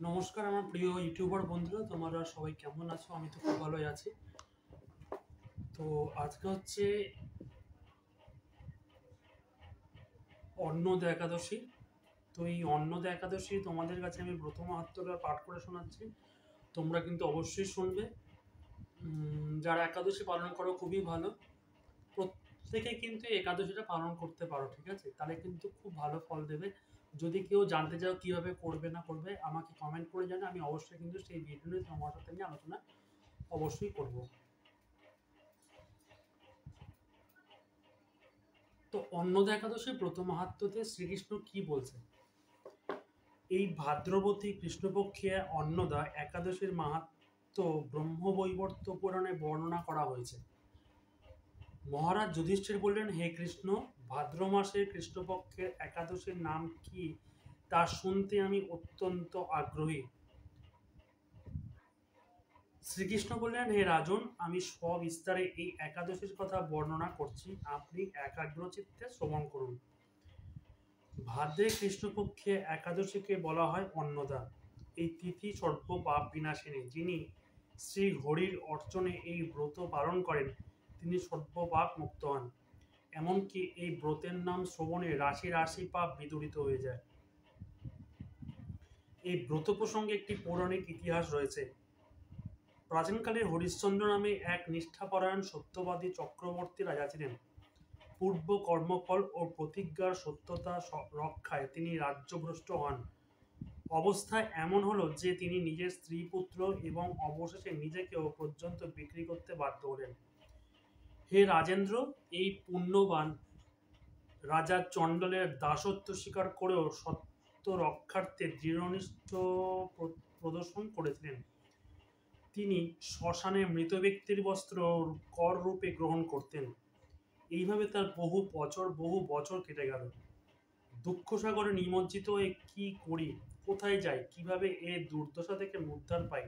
নমস্কার আমার প্রিয় ইউটিউবার বন্ধুরা, তোমরা সবাই কেমন আছো? আমি তো খুব ভালোই আছি। তো আজকে হচ্ছে অন্নদা একাদশী। তো এই অন্নদা একাদশী তোমাদের কাছে আমি ব্রত মাহাত্ম্যটা পাঠ করে শোনাচ্ছি। তোমরা কিন্তু অবশ্যই শুনবে। যারা একাদশী পালন করো খুবই ভালো। প্রত্যেকে কিন্তু এই একাদশীটা পালন করতে পারো, ঠিক আছে? তাহলে কিন্তু খুব ভালো ফল দেবে। যদি কেউ জানতে চাও কিভাবে করবে না করবে, আমাকে কমেন্ট করে জানাও। আমি অবশ্যই কিন্তু সেই ভিডিও নিয়ে তোমার সাথে নিয়ে আলোচনা অবশ্যই করবো। তো অন্নদা একাদশীর ব্রত মাহাত্ম্যতে শ্রীকৃষ্ণ কি বলছেন? এই ভাদ্রবতী কৃষ্ণপক্ষে অন্নদা একাদশীর মাহাত্ম্য ব্রহ্মবৈবর্ত পুরাণে বর্ণনা করা হয়েছে। মহারাজ যুধিষ্ঠির বললেন, হে কৃষ্ণ, ভাদ্র মাসের কৃষ্ণপক্ষের একাদশীর নাম কি তা শুনতে আমি অত্যন্ত আগ্রহী। শ্রীকৃষ্ণ বললেন, হে রাজন, আমি সবিস্তারে এই একাদশীর কথা বর্ণনা করছি, আপনি একাগ্রচিত্তে শ্রবণ করুন। ভাদ্রে কৃষ্ণপক্ষে একাদশীকে বলা হয় অন্নদা। এই তিথি সর্ব পাপ বিনাশিনী। যিনি শ্রী হরির অর্চনে এই ব্রত পালন করেন তিনি সর্ব পাপ মুক্ত হন। এমনকি এই ব্রতের নাম শ্রবণে রাশি রাশি পাপ বিদূরিত হয়ে যায়। এই ব্রত প্রসঙ্গে একটি পৌরাণিক ইতিহাস রয়েছে। প্রাচীনকালে হরিশ্চন্দ্র নামে এক নিষ্ঠাপরায়ণ সত্যবাদী চক্রবর্তী রাজা ছিলেন। পূর্ব কর্মফল ও প্রতিজ্ঞার সত্যতা রক্ষায় তিনি রাজ্যভ্রষ্ট হন। অবস্থা এমন হলো যে তিনি নিজের স্ত্রী পুত্র এবং অবশেষে নিজেকেও পর্যন্ত বিক্রি করতে বাধ্য হলেন। হে রাজেন্দ্র, এই পুণ্যবান রাজা চণ্ডালের দাসত্ব স্বীকার করেও সত্য রক্ষার্থে দৃঢ়নিষ্ঠ প্রদর্শন করেছিলেন। তিনি শ্মশানে মৃত ব্যক্তির বস্ত্র কর রূপে গ্রহণ করতেন। এইভাবে তার বহু বছর কেটে গেল। দুঃখসাগরে নিমজ্জিত হয়ে কি করি, কোথায় যাই, কিভাবে এ দুর্দশা থেকে উদ্ধার পাই,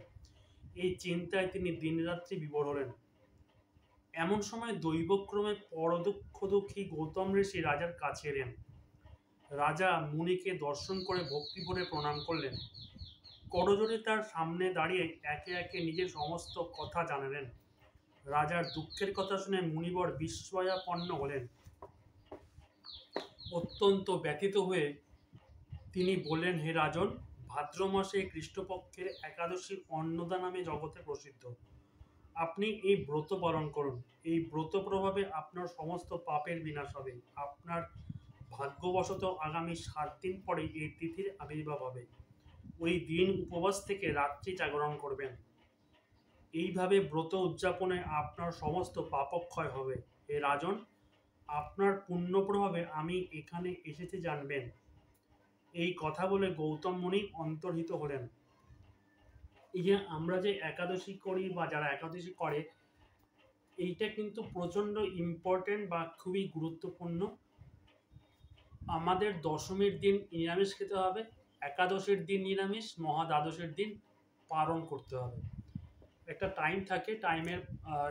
এই চিন্তায় তিনি দিনরাত্রি বিভোর হলেন। এমন সময় দৈবক্রমে দুঃখী গৌতম ঋষি রাজার কাছে এলেন। রাজা মুনিকে দর্শন করে ভক্তিভরে প্রণাম করলেন। করজোড়ে তার সামনে দাঁড়িয়ে একে একে নিজের সমস্ত কথা জানালেন। রাজার দুঃখের কথা শুনে মুনিবর বিস্ময়াপন্ন হলেন। অত্যন্ত ব্যথিত হয়ে তিনি বললেন, হে রাজন, ভাদ্র মাসে কৃষ্ণপক্ষের একাদশী অন্নদা নামে জগতে প্রসিদ্ধ। আপনি এই ব্রত পালন করুন। এই ব্রত প্রভাবে আপনার সমস্ত পাপের বিনাশ হবে। আপনার ভাগ্যবশত আগামী 7 দিন পরে এই তিথির আবির্ভাব হবে। ওই দিন উপবাস থেকে রাত্রি জাগরণ করবেন। এইভাবে ব্রত উদযাপনে আপনার সমস্ত পাপক্ষয় হবে। হে রাজন, আপনার পুণ্য প্রভাবে আমি এখানে এসেছি জানবেন। এই কথা বলে গৌতম মুনি অন্তর্হিত হলেন। এই যে আমরা যে একাদশী করি বা যারা একাদশী করে, এইটা কিন্তু প্রচণ্ড ইম্পর্টেন্ট বা খুবই গুরুত্বপূর্ণ। আমাদের দশমীর দিন নিরামিষ খেতে হবে, একাদশীর দিন নিরামিষ, মহাদ্বাদশের দিন পালন করতে হবে। একটা টাইম থাকে,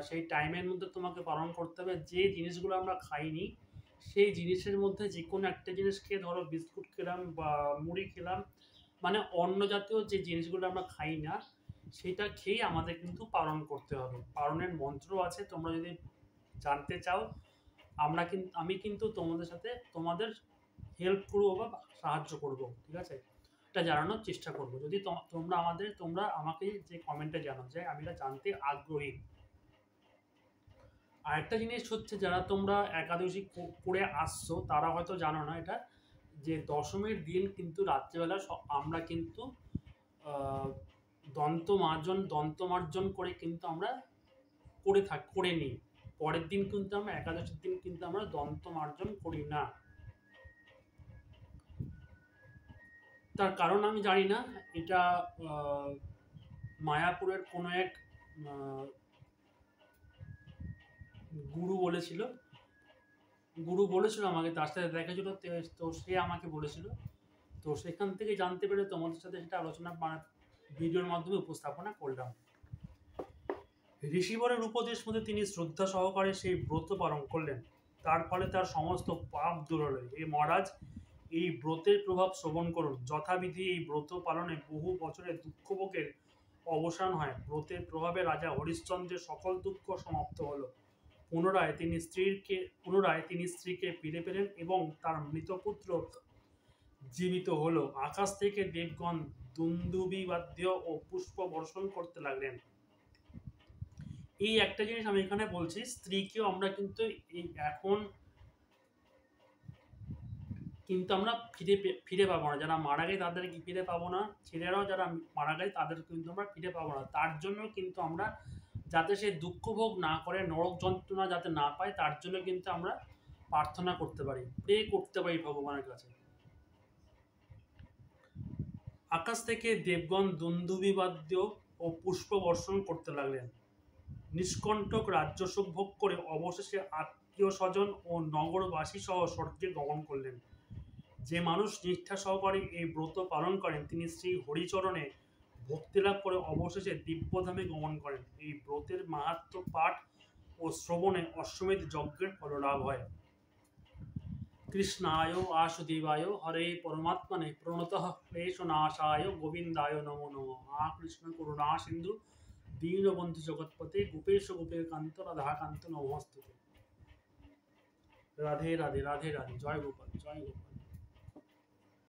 সেই টাইমের মধ্যে তোমাকে পালন করতে হবে। যে জিনিসগুলো আমরা খাইনি সেই জিনিসের মধ্যে যে কোনো একটা জিনিস খেয়ে, ধরো বিস্কুট খেলাম বা মুড়ি খেলাম, মানে অন্য জাতীয় যে জিনিসগুলো আমরা খাই না সেটা খেয়েই আমাদের কিন্তু পালন করতে হবে। পালনের মন্ত্র আছে, তোমরা যদি জানতে চাও আমি কিন্তু তোমাদের সাথে তোমাদের হেল্প করবো বা সাহায্য করবো, ঠিক আছে? এটা জানানোর চেষ্টা করবো। যদি তোমরা আমাকে যে কমেন্টে জানাও যে আমি এটা জানতে আগ্রহী। আরেকটা জিনিস হচ্ছে, যারা তোমরা একাদশী করে আসছো তারা হয়তো জানো না এটা, যে দশমীর দিন কিন্তু রাত্রেবেলা আমরা কিন্তু দন্তমার্জন করে কিন্তু আমরা করে নিই। পরের দিন কিন্তু আমরা একাদশীর দিন কিন্তু আমরা দন্তমার্জন করি না। তার কারণ আমি জানি না। এটা মায়াপুরের কোনো এক গুরু বলেছিল আমাকে, তার সাথে দেখা ছিল, তো সে আমাকে বলেছিল। তো সেখান থেকে জানতে পেরে তোমাদের সাথে সেটা আলোচনা ভিডিওর মাধ্যমে উপস্থাপনা করলাম। ঋষিবরের উপদেশ মধ্যে তিনি শ্রদ্ধা সহকারে সেই ব্রত পালন করলেন। তার ফলে তার সমস্ত পাপ দূর হল। এই মহারাজ, এই ব্রতের প্রভাব শ্রবণ করুন। যথাবিধি এই ব্রত পালনে বহু বছরের দুঃখভোগের অবসান হয়। ব্রতের প্রভাবে রাজা হরিশ্চন্দ্রের সকল দুঃখ সমাপ্ত হল। পুনরায় তিনি স্ত্রীকে ফিরে পেলেন এবং তার মৃত পুত্র জীবিত হলো। আকাশ থেকে দেবগণ দুন্দুভি বাদ্য ও পুষ্প বর্ষণ করতে লাগলেন। এই একটা জিনিস আমি এখানে বলছি, স্ত্রীকেও আমরা কিন্তু এখন কিন্তু আমরা ফিরে পাবো না। যারা মারা গেছে তাদের কি ফিরে পাবো না, ছেলেরাও যারা মারা গেছে তাদের কিন্তু আমরা ফিরে পাবো না। তার জন্য কিন্তু আমরা যাতে সে দুঃখ ভোগ না করে, নরক যন্ত্রণা যাতে না পায়, তার জন্য কিন্তু আমরা প্রার্থনা করতে পারি, প্রে করতে পারি ভগবানের কাছে। আকাশ থেকে দেবগণ দুন্দুভি বাদ্য ও পুষ্প বর্ষণ করতে লাগলেন। নিষ্কণ্টক রাজ্যসুখ ভোগ করে অবশেষে আত্মীয় স্বজন ও নগরবাসী সহ স্বর্গে গমন করলেন। যে মানুষ নিষ্ঠা সহকারে এই ব্রত পালন করেন তিনি শ্রী হরিচরণে ভক্তি লাভ করে অবশেষে দিব্যধামে গমন করেন। এই ব্রতের মাহাত্ম্য পাঠ ও শ্রবণে অশ্বমেধ যজ্ঞের ফললাভ হয়। কৃষ্ণায় বাসুদেবায় হরে পরমাত্মনে প্রণতঃ ক্লেশনাশায় গোবিন্দায় নমো নমঃ। কৃষ্ণ করুণা সিন্ধু দীনবন্ধু জগৎপতে গোপেশ গোপের কান্ত রাধাকান্ত নমস্তুতে। রাধে রাধে রাধে রাধে। জয় গোপাল, জয় গোপাল।